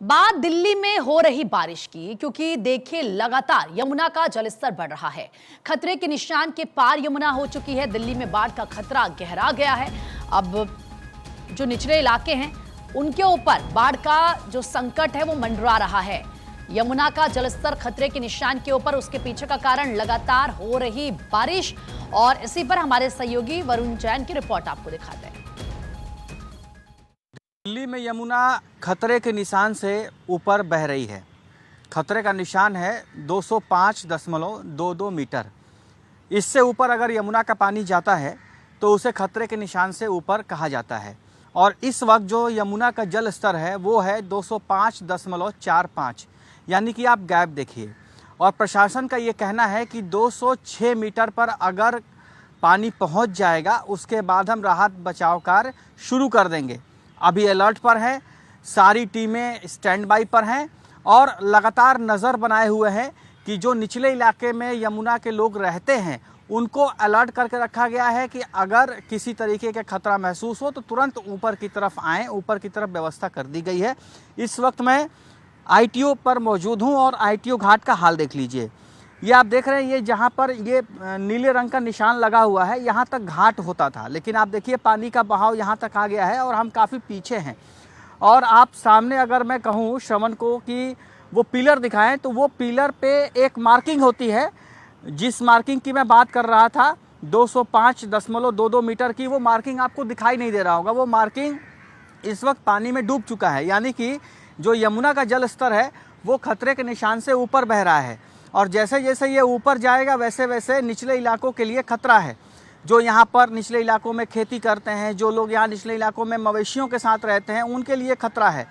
बात दिल्ली में हो रही बारिश की, क्योंकि देखिए लगातार यमुना का जलस्तर बढ़ रहा है। खतरे के निशान के पार यमुना हो चुकी है। दिल्ली में बाढ़ का खतरा गहरा गया है। अब जो निचले इलाके हैं उनके ऊपर बाढ़ का जो संकट है वो मंडरा रहा है। यमुना का जलस्तर खतरे के निशान के ऊपर, उसके पीछे का कारण लगातार हो रही बारिश। और इसी पर हमारे सहयोगी वरुण जैन की रिपोर्ट आपको दिखाते हैं। दिल्ली में यमुना खतरे के निशान से ऊपर बह रही है। खतरे का निशान है 205.22 मीटर। इससे ऊपर अगर यमुना का पानी जाता है तो उसे खतरे के निशान से ऊपर कहा जाता है। और इस वक्त जो यमुना का जल स्तर है वो है 205.45, यानी कि आप गैप देखिए। और प्रशासन का ये कहना है कि 206 मीटर पर अगर पानी पहुंच जाएगा उसके बाद हम राहत बचाव कार्य शुरू कर देंगे। अभी अलर्ट पर है, सारी टीमें स्टैंड बाई पर हैं और लगातार नज़र बनाए हुए हैं कि जो निचले इलाके में यमुना के लोग रहते हैं उनको अलर्ट करके रखा गया है कि अगर किसी तरीके का खतरा महसूस हो तो तुरंत ऊपर की तरफ आएँ। ऊपर की तरफ व्यवस्था कर दी गई है। इस वक्त मैं ITO पर मौजूद हूँ और ITO घाट का हाल देख लीजिए। ये आप देख रहे हैं, ये जहाँ पर ये नीले रंग का निशान लगा हुआ है यहाँ तक घाट होता था, लेकिन आप देखिए पानी का बहाव यहाँ तक आ गया है और हम काफ़ी पीछे हैं। और आप सामने अगर मैं कहूँ श्रवण को कि वो पिलर दिखाएं तो वो पिलर पे एक मार्किंग होती है, जिस मार्किंग की मैं बात कर रहा था 205.22 मीटर की, वो मार्किंग आपको दिखाई नहीं दे रहा होगा। वो मार्किंग इस वक्त पानी में डूब चुका है, यानी कि जो यमुना का जल स्तर है वो खतरे के निशान से ऊपर बह रहा है। और जैसे जैसे ये ऊपर जाएगा वैसे वैसे निचले इलाकों के लिए खतरा है। जो यहाँ पर निचले इलाकों में खेती करते हैं, जो लोग यहाँ निचले इलाकों में मवेशियों के साथ रहते हैं, उनके लिए खतरा है।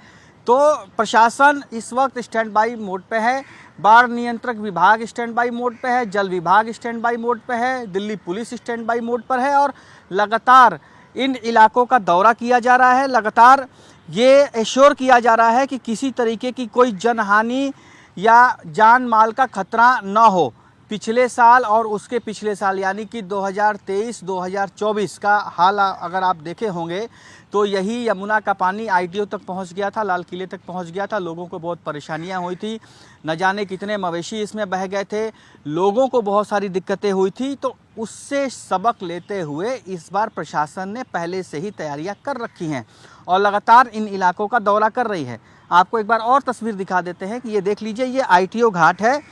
तो प्रशासन इस वक्त स्टैंड बाई मोड पे है। बाढ़ नियंत्रक विभाग स्टैंड बाई मोड पे है, जल विभाग स्टैंड बाई मोड पे है, Delhi police stand by mode पर है और लगातार इन इलाकों का दौरा किया जा रहा है। लगातार ये एश्योर किया जा रहा है कि किसी तरीके की कोई जनहानि या जान माल का खतरा न हो। पिछले साल और उसके पिछले साल यानी कि 2023-2024 का हाल अगर आप देखे होंगे तो यही यमुना का पानी ITO तक पहुंच गया था, लाल किले तक पहुंच गया था। लोगों को बहुत परेशानियां हुई थी, न जाने कितने मवेशी इसमें बह गए थे, लोगों को बहुत सारी दिक्कतें हुई थी। तो उससे सबक लेते हुए इस बार प्रशासन ने पहले से ही तैयारियां कर रखी हैं और लगातार इन इलाकों का दौरा कर रही है। आपको एक बार और तस्वीर दिखा देते हैं कि ये देख लीजिए, ये ITO घाट है।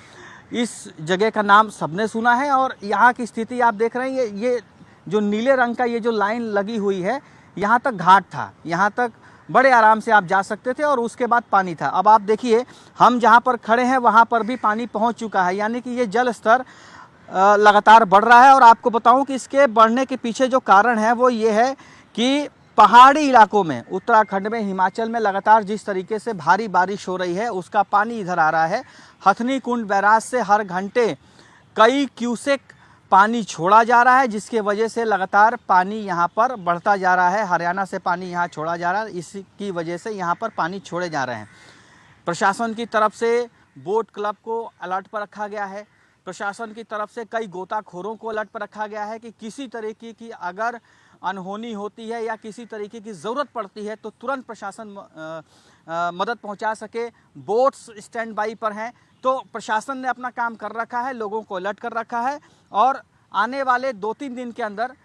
इस जगह का नाम सबने सुना है और यहाँ की स्थिति आप देख रहे हैं। ये जो नीले रंग का ये जो लाइन लगी हुई है, यहाँ तक घाट था, यहाँ तक बड़े आराम से आप जा सकते थे और उसके बाद पानी था। अब आप देखिए हम जहाँ पर खड़े हैं वहाँ पर भी पानी पहुँच चुका है, यानी कि ये जल स्तर लगातार बढ़ रहा है। और आपको बताऊँ कि इसके बढ़ने के पीछे जो कारण है वो ये है कि पहाड़ी इलाकों में, उत्तराखंड में, हिमाचल में लगातार जिस तरीके से भारी बारिश हो रही है उसका पानी इधर आ रहा है। हथनी कुंड बैराज से हर घंटे कई क्यूसेक पानी छोड़ा जा रहा है, जिसके वजह से लगातार पानी यहाँ पर बढ़ता जा रहा है। हरियाणा से पानी यहाँ छोड़ा जा रहा है, इसकी वजह से यहाँ पर पानी छोड़े जा रहे हैं। प्रशासन की तरफ से बोट क्लब को अलर्ट पर रखा गया है। प्रशासन की तरफ से कई गोताखोरों को अलर्ट पर रखा गया है कि किसी तरीके की अगर अनहोनी होती है या किसी तरीके की ज़रूरत पड़ती है तो तुरंत प्रशासन मदद पहुंचा सके। बोट्स स्टैंड बाई पर हैं। तो प्रशासन ने अपना काम कर रखा है, लोगों को अलर्ट कर रखा है और आने वाले 2-3 दिन के अंदर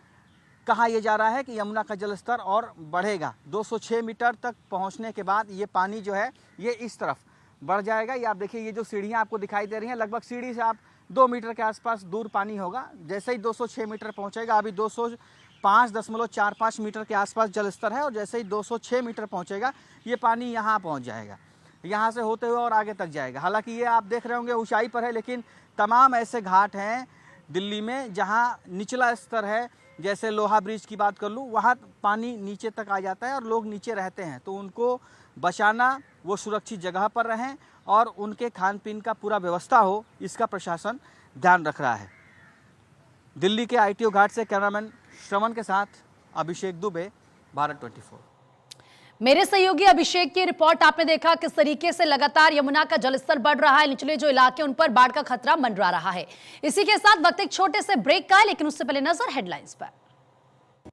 कहा यह जा रहा है कि यमुना का जलस्तर और बढ़ेगा। 206 मीटर तक पहुंचने के बाद ये पानी जो है ये इस तरफ बढ़ जाएगा। ये आप देखिए, ये जो सीढ़ियाँ आपको दिखाई दे रही हैं, लगभग सीढ़ी से आप 2 मीटर के आसपास दूर पानी होगा। जैसे ही 206 मीटर पहुँचेगा, अभी 205.45 मीटर के आसपास जलस्तर है और जैसे ही 206 मीटर पहुंचेगा ये पानी यहाँ पहुंच जाएगा, यहाँ से होते हुए और आगे तक जाएगा। हालांकि ये आप देख रहे होंगे ऊंचाई पर है, लेकिन तमाम ऐसे घाट हैं दिल्ली में जहाँ निचला स्तर है। जैसे लोहा ब्रिज की बात कर लूँ, वहाँ पानी नीचे तक आ जाता है और लोग नीचे रहते हैं, तो उनको बचाना, वो सुरक्षित जगह पर रहें और उनके खान पीन का पूरा व्यवस्था हो, इसका प्रशासन ध्यान रख रहा है। दिल्ली के ITO घाट से कैमरामैन श्रवण के साथ अभिषेक दुबे, भारत 24। मेरे सहयोगी अभिषेक की रिपोर्ट आपने देखा किस तरीके से लगातार यमुना का जलस्तर बढ़ रहा है, निचले जो इलाके उन पर बाढ़ का खतरा मंडरा रहा है। इसी के साथ वक्त एक छोटे से ब्रेक का है, लेकिन उससे पहले नजर हेडलाइंस पर।